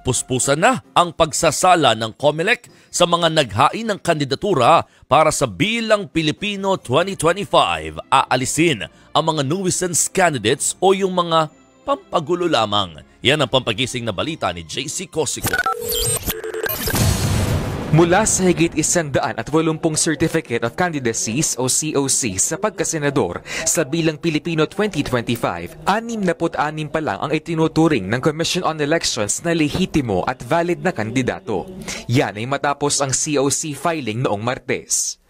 Puspusan na ang pagsasala ng COMELEC sa mga naghain ng kandidatura para sa Bilang Pilipino 2025. Aalisin ang mga nuisance candidates o yung mga pampagulo lamang. Yan ang pampagising na balita ni JC Cosico. Mula sa higit 180 Certificate of Candidacies o COC sa pagkasenador sa Bilang Pilipino 2025, 66 pa lang ang itinuturing ng Commission on Elections na lehitimo at valid na kandidato. Yan ay matapos ang COC filing noong Martes.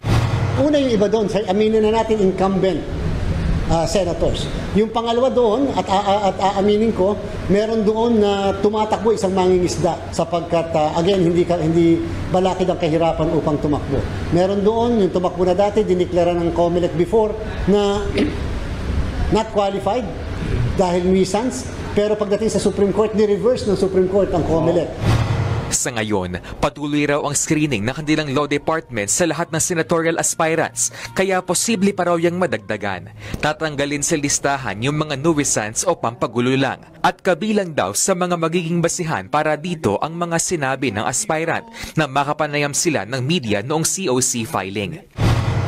Una yung iba doon, aminin na natin incumbent senators. Yung pangalawa doon, at aaminin ko, meron doon na tumatakbo isang mangingisda sapagkat, again, hindi balakid ang kahirapan upang tumakbo. Meron doon, yung tumakbo na dati, diniklara ng COMELEC before na not qualified dahil nuisance, pero pagdating sa Supreme Court, ni-reverse ng Supreme Court ang COMELEC. Sa ngayon, patuloy raw ang screening ng kanilang law department sa lahat ng senatorial aspirants, kaya posible pa raw yang madagdagan. Tatanggalin sa listahan yung mga nuisance o pampagulo lang. At kabilang daw sa mga magiging basihan para dito ang mga sinabi ng aspirant na makapanayam sila ng media noong COC filing.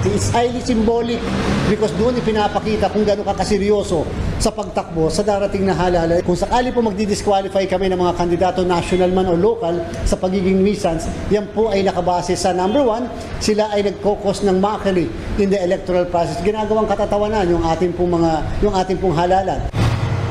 It's highly symbolic because doon ipinapakita kung gano'n kaseryoso sa pagtakbo sa darating na halalan. Kung sakali po magdi-disqualify kami ng mga kandidato national man o local sa pagiging nuisance, yan po ay nakabase sa number one, sila ay nagkokos ng mockery in the electoral process. Ginagawang katatawanan yung ating pong halalan.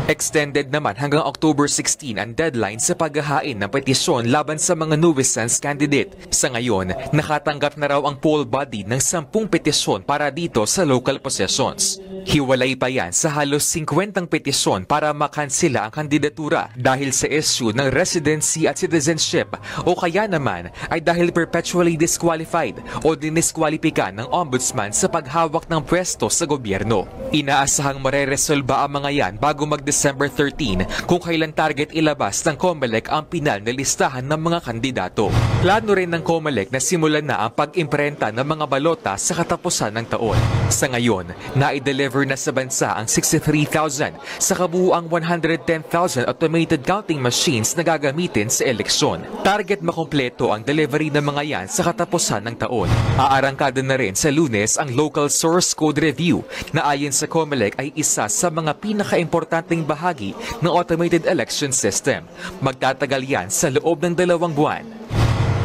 Extended naman hanggang October 16 ang deadline sa paghahain ng petisyon laban sa mga nuisance candidate. Sa ngayon, nakatanggap na raw ang poll body ng 10 petisyon para dito sa local possessions. Hiwalay pa yan sa halos 50 petisyon para makansela ang kandidatura dahil sa issue ng residency at citizenship o kaya naman ay dahil perpetually disqualified o diniskwalipika ng ombudsman sa paghawak ng pwesto sa gobyerno. Inaasahang mareresolba ang mga yan bago December 13 kung kailan target ilabas ng COMELEC ang pinal na listahan ng mga kandidato. Plano rin ng COMELEC na simulan na ang pag-imprenta ng mga balota sa katapusan ng taon. Sa ngayon, na-deliver na sa bansa ang 63,000 sa kabuuang 110,000 automated counting machines na gagamitin sa eleksyon. Target makumpleto ang delivery ng mga yan sa katapusan ng taon. Aarangkada na rin sa Lunes ang Local Source Code Review na ayon sa COMELEC ay isa sa mga pinaka-importanteng bahagi ng automated election system. Magtatagal yan sa loob ng 2 buwan.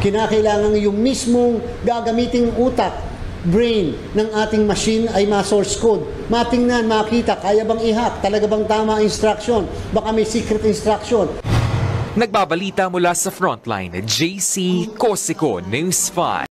Kinakailangan yung mismong gagamiting utak, brain ng ating machine ay ma-source code. Matingnan, makita, kaya bang i-hack? Talaga bang tama ang instruction? Baka may secret instruction. Nagbabalita mula sa Frontline, JC Cosico, News 5.